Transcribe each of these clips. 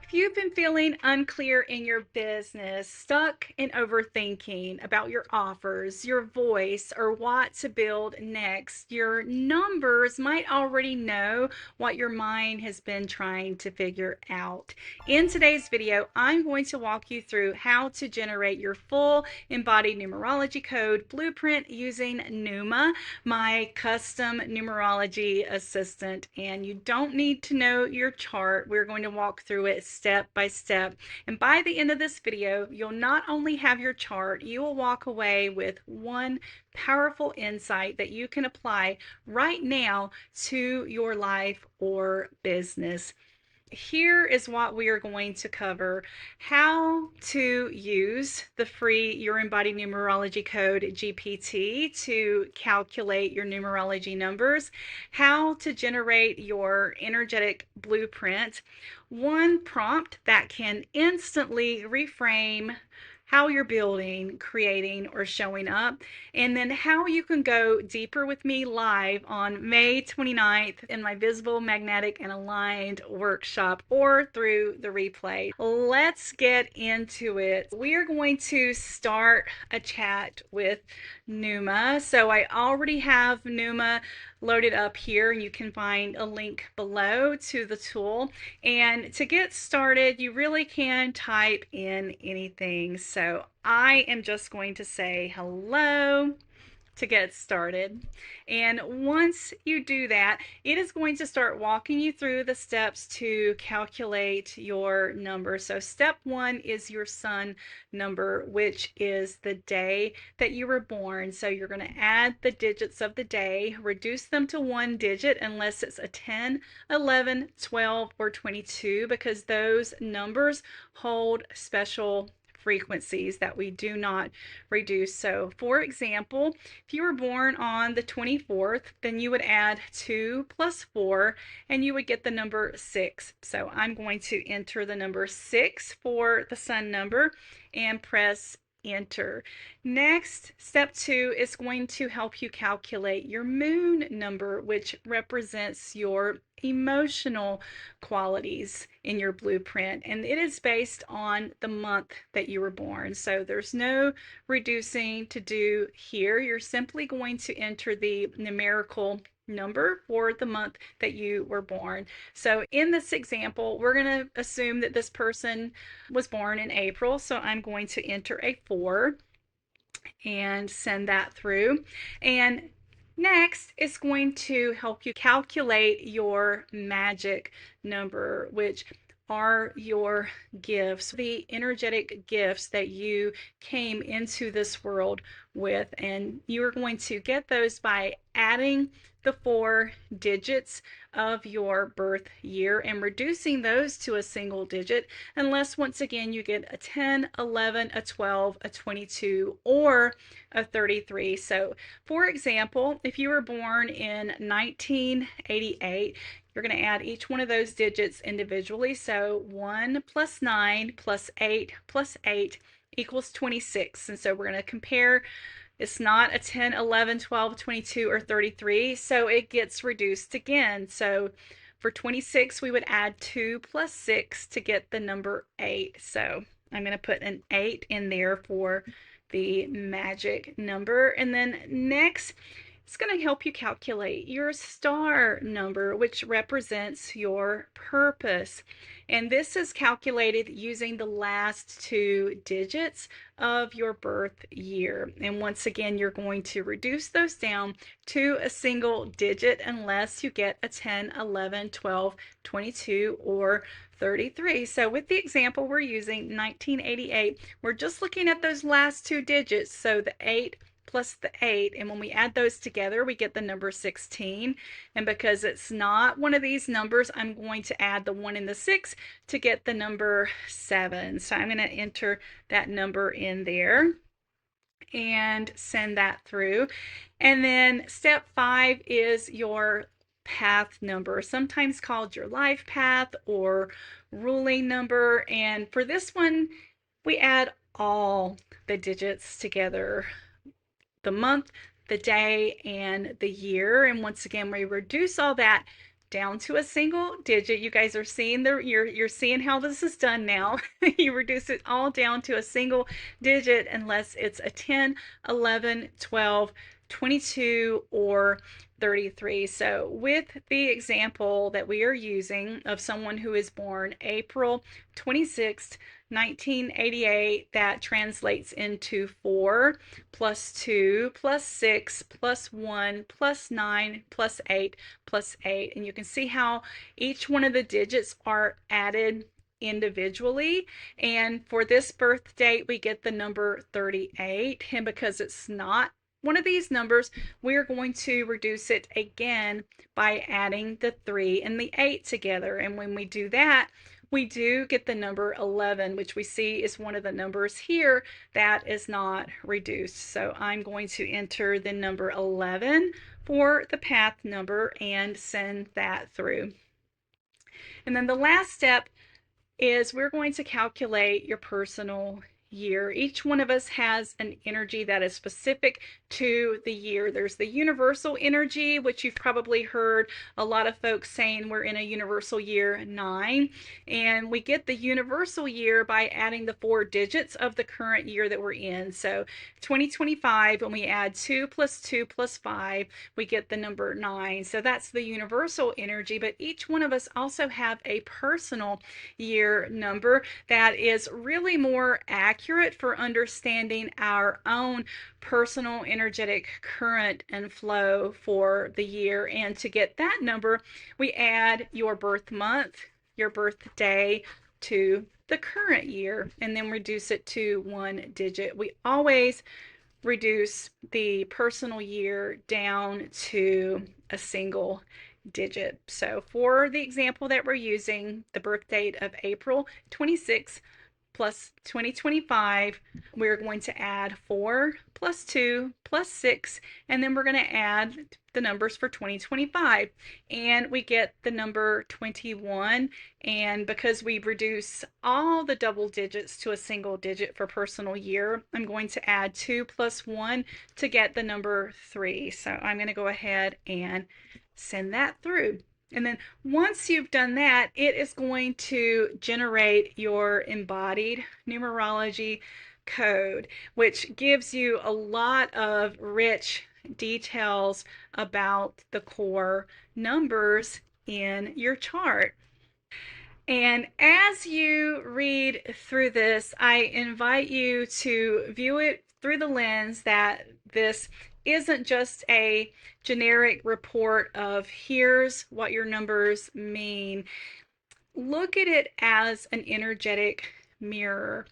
If you've been feeling unclear in your business, stuck in overthinking about your offers, your voice, or what to build next, your numbers might already know what your mind has been trying to figure out. In today's video, I'm going to walk you through how to generate your full embodied numerology code blueprint using NÚMA, my custom numerology assistant. And you don't need to know your chart. We're going to walk through it step by step. And by the end of this video, you'll not only have your chart, you will walk away with one powerful insight that you can apply right now to your life or business. Here is what we are going to cover: how to use the free Your Embodied Numerology Code GPT to calculate your numerology numbers, how to generate your energetic blueprint, one prompt that can instantly reframe how you're building, creating, or showing up, and then how you can go deeper with me live on May 29th in my Visible, Magnetic, and Aligned workshop or through the replay. Let's get into it. We are going to start a chat with NÜMA. So I already have NÜMA loaded up here, and you can find a link below to the tool. And to get started, you really can type in anything. So I am just going to say hello to get started. And once you do that, it is going to start walking you through the steps to calculate your number. So step one is your sun number, which is the day that you were born. So you're going to add the digits of the day, reduce them to one digit unless it's a 10, 11, 12, or 22, because those numbers hold special frequencies that we do not reduce. So for example, if you were born on the 24th, then you would add 2 plus 4 and you would get the number 6. So I'm going to enter the number 6 for the sun number and press enter. Next, step 2 is going to help you calculate your moon number, which represents your emotional qualities in your blueprint, and it is based on the month that you were born. So there's no reducing to do here. You're simply going to enter the numerical number for the month that you were born. So in this example, we're going to assume that this person was born in April. So I'm going to enter a 4 and send that through. And next, it's going to help you calculate your magic number, which are your gifts, the energetic gifts that you came into this world with. And you are going to get those by adding the 4 digits of your birth year and reducing those to a single digit, unless once again you get a 10, 11, a 12, a 22, or a 33. So for example, if you were born in 1988, you're going to add each one of those digits individually. So 1 plus 9 plus 8 plus 8 equals 26. And so we're going to compare. It's not a 10, 11, 12, 22, or 33, so it gets reduced again. So for 26, we would add 2 plus 6 to get the number 8. So I'm going to put an 8 in there for the magic number. And then next, it's going to help you calculate your star number, which represents your purpose. And this is calculated using the last 2 digits of your birth year. And once again, you're going to reduce those down to a single digit unless you get a 10, 11, 12, 22, or 33. So with the example we're using, 1988, we're just looking at those last 2 digits. So the 8 plus the 8, and when we add those together, we get the number 16. And because it's not one of these numbers, I'm going to add the 1 and the 6 to get the number 7. So I'm going to enter that number in there and send that through. And then step 5 is your path number, sometimes called your life path or ruling number. And for this one, we add all the digits together: the month, the day, and the year. And once again, we reduce all that down to a single digit. You guys are seeing you're seeing how this is done now. You reduce it all down to a single digit unless it's a 10, 11, 12, 22, or 33. So with the example that we are using of someone who is born April 26th, 1988, that translates into 4 plus 2 plus 6 plus 1 plus 9 plus 8 plus 8. And you can see how each one of the digits are added individually. And for this birth date, we get the number 38. And because it's not one of these numbers, we're going to reduce it again by adding the 3 and the 8 together. And when we do that, we do get the number 11, which we see is one of the numbers here that is not reduced. So I'm going to enter the number 11 for the path number and send that through. And then the last step is we're going to calculate your personal year. Each one of us has an energy that is specific to the year. There's the universal energy, which you've probably heard a lot of folks saying we're in a universal year 9. And we get the universal year by adding the 4 digits of the current year that we're in. So 2025, when we add 2 plus 2 plus 5, we get the number 9. So that's the universal energy. But each one of us also have a personal year number that is really more accurate for understanding our own personal energetic current and flow for the year. And to get that number, we add your birth month, your birthday to the current year, and then reduce it to 1 digit. We always reduce the personal year down to a single digit. So for the example that we're using, the birth date of April 26 plus 2025, we're going to add 4 plus 2 plus 6, and then we're going to add the numbers for 2025, and we get the number 21. And because we reduce all the double digits to a single digit for personal year, I'm going to add 2 plus 1 to get the number 3. So I'm going to go ahead and send that through. And then once you've done that, it is going to generate your embodied numerology code, which gives you a lot of rich details about the core numbers in your chart. And as you read through this, I invite you to view it through the lens that this isn't just a generic report of here's what your numbers mean. Look at it as an energetic mirror,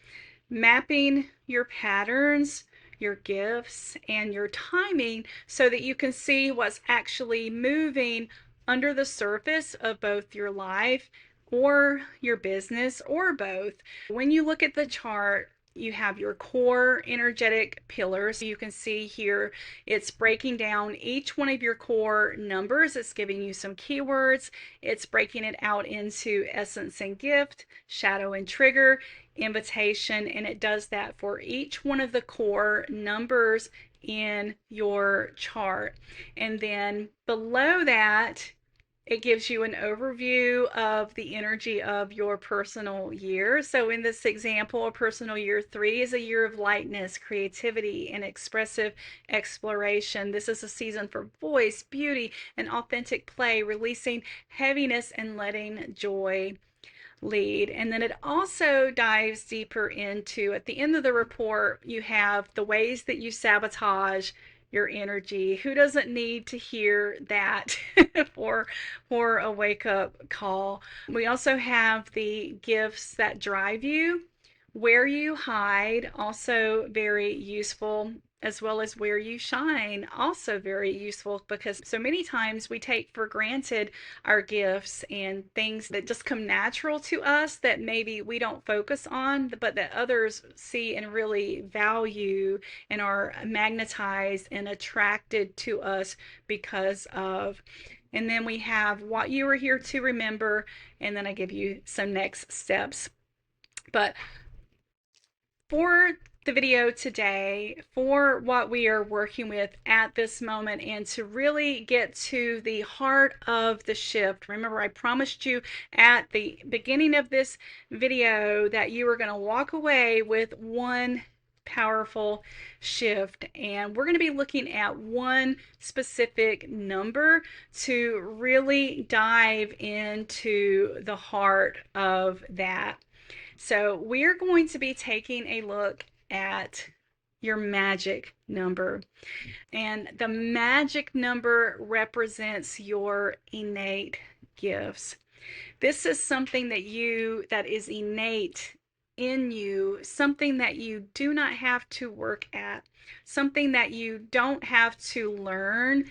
mapping your patterns, your gifts, and your timing so that you can see what's actually moving under the surface of both your life or your business, or both. When you look at the chart, you have your core energetic pillars. You can see here it's breaking down each one of your core numbers. It's giving you some keywords. It's breaking it out into essence and gift, shadow and trigger, invitation, and it does that for each one of the core numbers in your chart. And then below that, it gives you an overview of the energy of your personal year. So in this example, a personal year 3 is a year of lightness, creativity, and expressive exploration. This is a season for voice, beauty, and authentic play, releasing heaviness and letting joy lead. And then it also dives deeper into, at the end of the report, you have the ways that you sabotage your energy. Who doesn't need to hear that for a wake-up call? We also have the gifts that drive you, where you hide, also very useful, as well as where you shine, also very useful, because so many times we take for granted our gifts and things that just come natural to us that maybe we don't focus on, but that others see and really value and are magnetized and attracted to us because of. And then we have what you are here to remember, and then I give you some next steps. But for the video today for what we are working with at this moment and to really get to the heart of the shift. Remember, I promised you at the beginning of this video that you were going to walk away with one powerful shift, and we're going to be looking at one specific number to really dive into the heart of that. So we're going to be taking a look at your magic number, and the magic number represents your innate gifts. This is something that is innate in you, something that you do not have to work at, something that you don't have to learn.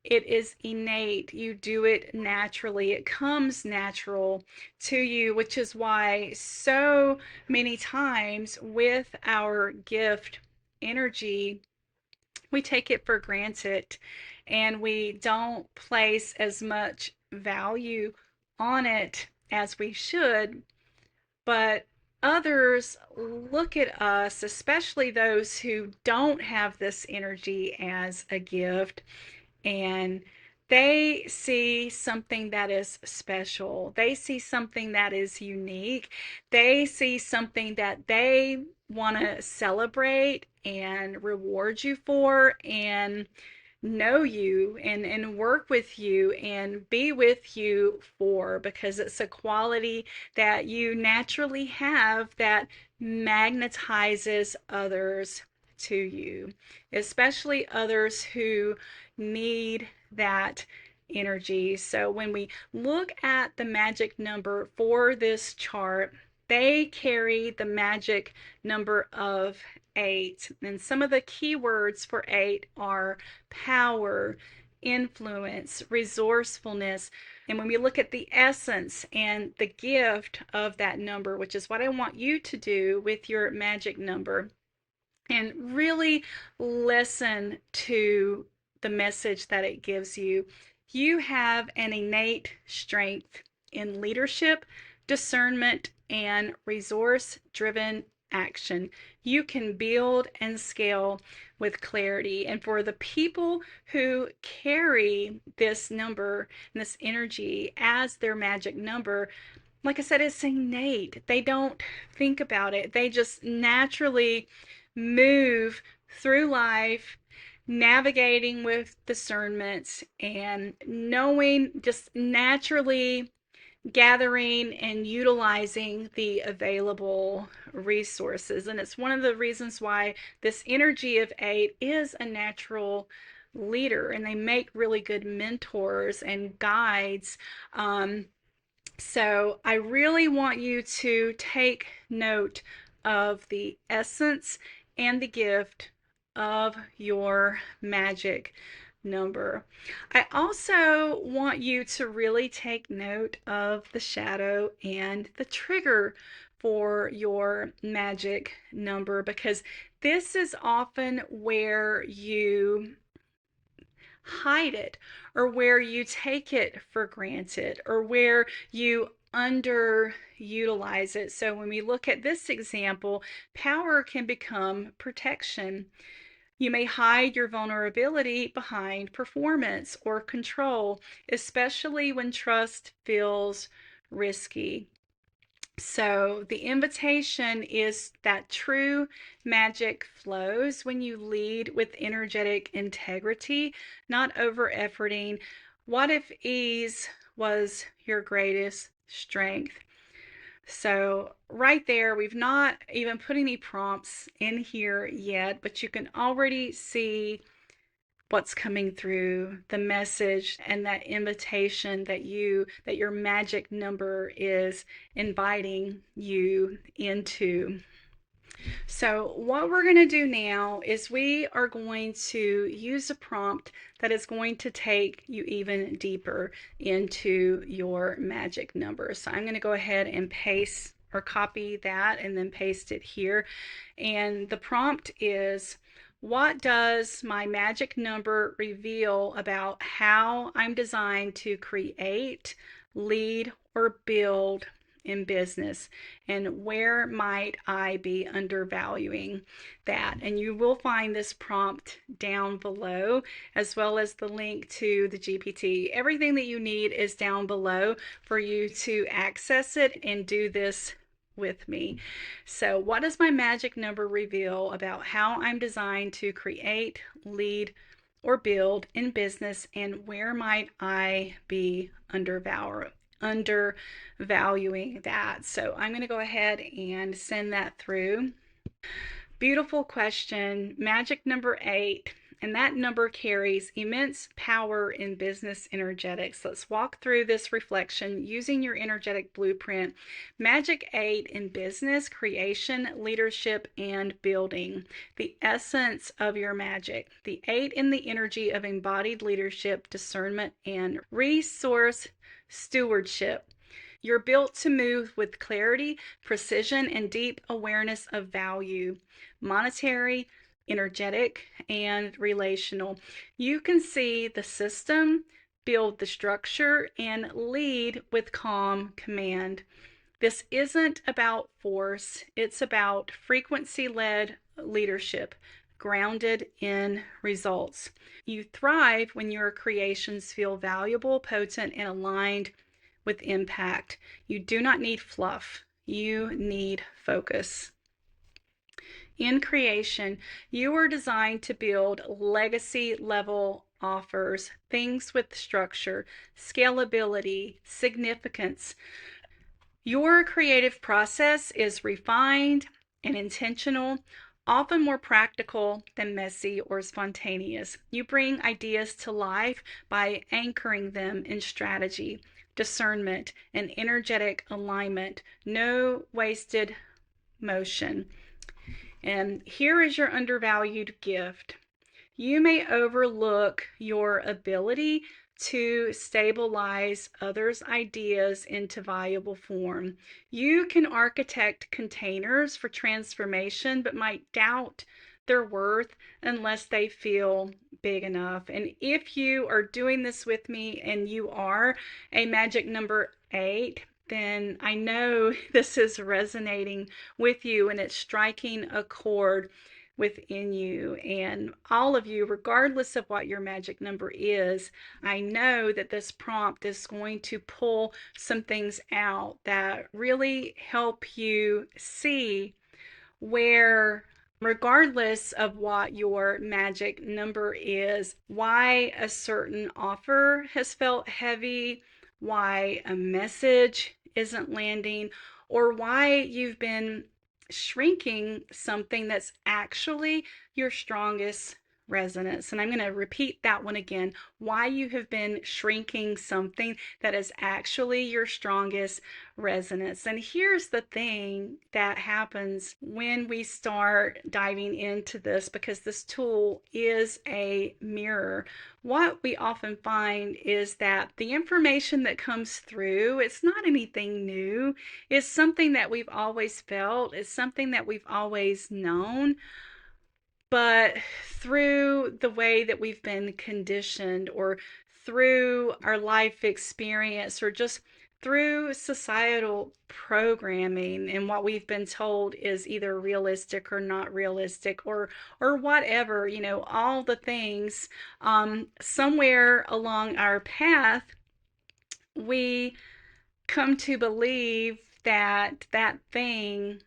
It is innate. You do it naturally. It comes natural to you, which is why so many times with our gift energy, we take it for granted and we don't place as much value on it as we should. But others look at us, especially those who don't have this energy as a gift, and they see something that is special. They see something that is unique. They see something that they want to celebrate and reward you for, and know you and work with you and be with you for, because it's a quality that you naturally have that magnetizes others to you, especially others who need that energy. So when we look at the magic number for this chart, they carry the magic number of 8. And some of the key words for 8 are power, influence, resourcefulness. And when we look at the essence and the gift of that number, which is what I want you to do with your magic number, and really listen to the message that it gives you. You have an innate strength in leadership, discernment, and resource-driven action. You can build and scale with clarity. And for the people who carry this number and this energy as their magic number, like I said, it's innate. They don't think about it. They just naturally move through life, navigating with discernment and knowing, just naturally gathering and utilizing the available resources. And it's one of the reasons why this energy of 8 is a natural leader, and they make really good mentors and guides. So I really want you to take note of the essence and the gift of your magic number. I also want you to really take note of the shadow and the trigger for your magic number, because this is often where you hide it, or where you take it for granted, or where you underutilize it. So when we look at this example, power can become protection. You may hide your vulnerability behind performance or control, especially when trust feels risky. So the invitation is that true magic flows when you lead with energetic integrity, not over-efforting. What if ease was your greatest strength? So right there, we've not even put any prompts in here yet, but you can already see what's coming through, the message and that invitation that your magic number is inviting you into. So what we're going to do now is we are going to use a prompt that is going to take you even deeper into your magic number. So I'm going to go ahead and paste or copy that and then paste it here. And the prompt is, what does my magic number reveal about how I'm designed to create, lead, or build in business, and where might I be undervaluing that? And you will find this prompt down below, as well as the link to the GPT. Everything that you need is down below for you to access it and do this with me. So, what does my magic number reveal about how I'm designed to create, lead, or build in business, and where might I be undervaluing that? So I'm going to go ahead and send that through. Beautiful question. Magic number 8. And that number carries immense power in business energetics. Let's walk through this reflection using your energetic blueprint. Magic 8 in business, creation, leadership, and building. The essence of your magic. The 8 in the energy of embodied leadership, discernment, and resource stewardship. You're built to move with clarity, precision, and deep awareness of value. Monetary, energetic, and relational. You can see the system, build the structure, and lead with calm command. This isn't about force, it's about frequency-led leadership, grounded in results. You thrive when your creations feel valuable, potent, and aligned with impact. You do not need fluff, you need focus. In creation, you are designed to build legacy level offers, things with structure, scalability, significance. Your creative process is refined and intentional, often more practical than messy or spontaneous. You bring ideas to life by anchoring them in strategy, discernment, and energetic alignment. No wasted motion. And here is your undervalued gift. You may overlook your ability to stabilize others' ideas into viable form. You can architect containers for transformation, but might doubt their worth unless they feel big enough. And if you are doing this with me and you are a magic number 8, then I know this is resonating with you and it's striking a chord within you. And all of you, regardless of what your magic number is, I know that this prompt is going to pull some things out that really help you see where, regardless of what your magic number is, why a certain offer has felt heavy, why a message isn't landing, or why you've been shrinking something that's actually your strongest resonance. And I'm going to repeat that one again. Why you have been shrinking something that is actually your strongest resonance. And here's the thing that happens when we start diving into this, because this tool is a mirror. What we often find is that the information that comes through, it's not anything new. It's something that we've always felt. It's something that we've always known. But through the way that we've been conditioned, or through our life experience, or just through societal programming and what we've been told is either realistic or not realistic, or whatever, all the things, somewhere along our path, we come to believe that that thing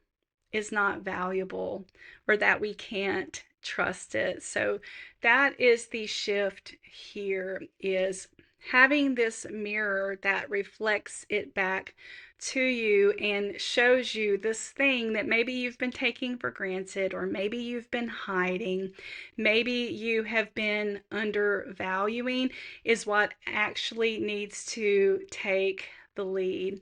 is not valuable, or that we can't trust it. So that is the shift here, is having this mirror that reflects it back to you and shows you this thing that maybe you've been taking for granted, or maybe you've been hiding, maybe you have been undervaluing, is what actually needs to take the lead.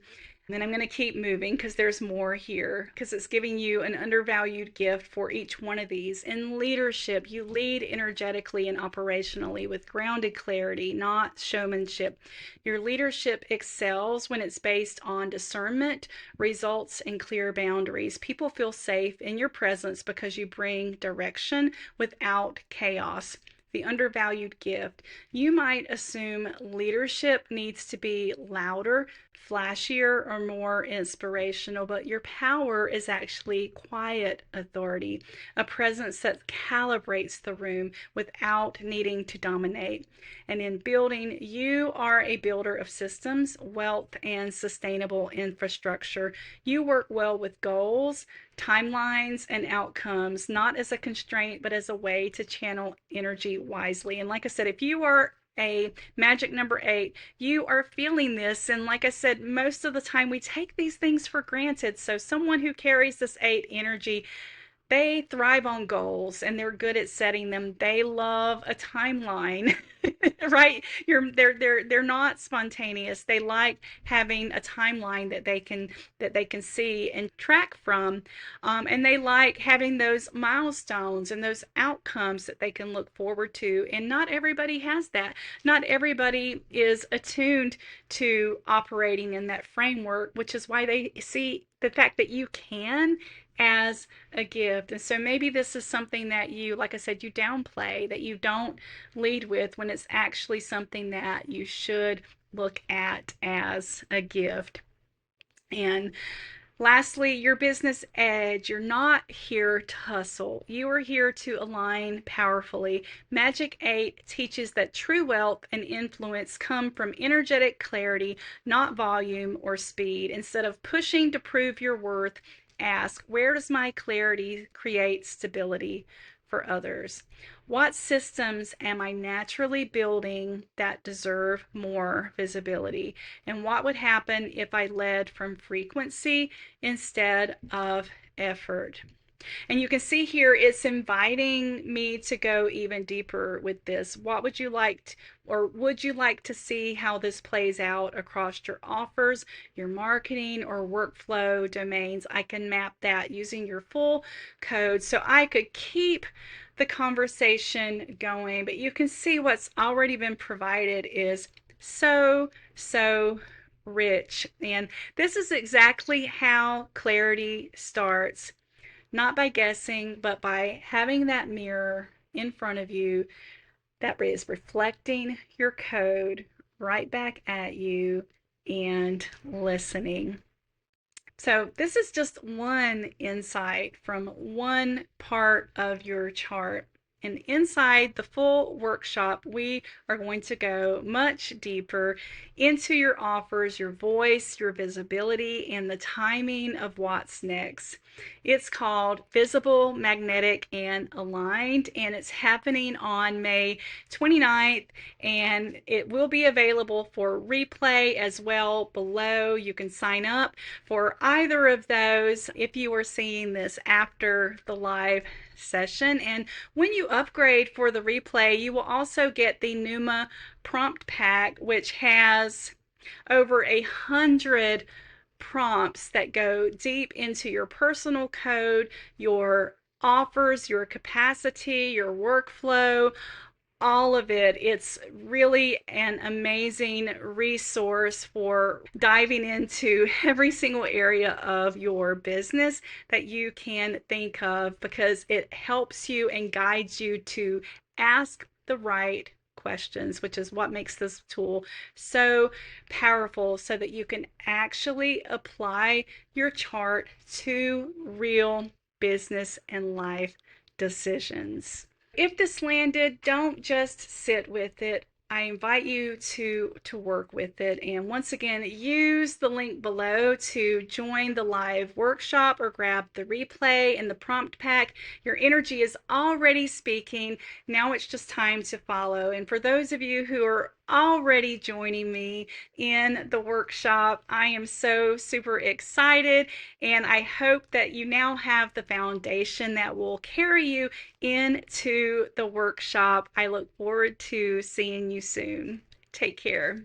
And then I'm going to keep moving because there's more here, because it's giving you an undervalued gift for each one of these. In leadership, you lead energetically and operationally with grounded clarity, not showmanship. Your leadership excels when it's based on discernment, results, and clear boundaries. People feel safe in your presence because you bring direction without chaos. The undervalued gift. You might assume leadership needs to be louder, flashier or more inspirational, but your power is actually quiet authority, a presence that calibrates the room without needing to dominate. And in building, you are a builder of systems, wealth, and sustainable infrastructure. You work well with goals, timelines, and outcomes, not as a constraint, but as a way to channel energy wisely. And like I said, if you are a magic number 8, you are feeling this. And like I said, most of the time we take these things for granted. So someone who carries this 8 energy, they thrive on goals and they're good at setting them. They love a timeline, right? They're not spontaneous. They like having a timeline that they can see and track from, and they like having those milestones and those outcomes that they can look forward to. And not everybody has that. Not everybody is attuned to operating in that framework, which is why they see the fact that you can as a gift. And so maybe this is something that you, like I said, you downplay, that you don't lead with, when it's actually something that you should look at as a gift. And lastly, your business edge. You're not here to hustle. You are here to align powerfully. Magic 8 teaches that true wealth and influence come from energetic clarity, not volume or speed. Instead of pushing to prove your worth, ask, where does my clarity create stability for others? What systems am I naturally building that deserve more visibility? And what would happen if I led from frequency instead of effort? And you can see here it's inviting me to go even deeper with this. What would you like or would you like to see how this plays out across your offers, your marketing, or workflow domains? I can map that using your full code. So I could keep the conversation going, but you can see what's already been provided is so rich. And this is exactly how clarity starts. Not by guessing, but by having that mirror in front of you that is reflecting your code right back at you and listening. So this is just one insight from one part of your chart. And inside the full workshop, we are going to go much deeper into your offers, your voice, your visibility, and the timing of what's next. It's called Visible, Magnetic, and Aligned, and it's happening on May 29th, and it will be available for replay as well below. You can sign up for either of those if you are seeing this after the live session. And when you upgrade for the replay, you will also get the NUMA Prompt Pack, which has over 100 prompts that go deep into your personal code, your offers, your capacity, your workflow, all of it. It's really an amazing resource for diving into every single area of your business that you can think of, because it helps you and guides you to ask the right questions, which is what makes this tool so powerful, so that you can actually apply your chart to real business and life decisions. If this landed, don't just sit with it. I invite you to work with it. And once again, use the link below to join the live workshop or grab the replay and the prompt pack. Your energy is already speaking. Now it's just time to follow. And for those of you who are already joining me in the workshop, I am so super excited, and I hope that you now have the foundation that will carry you into the workshop. I look forward to seeing you soon. Take care.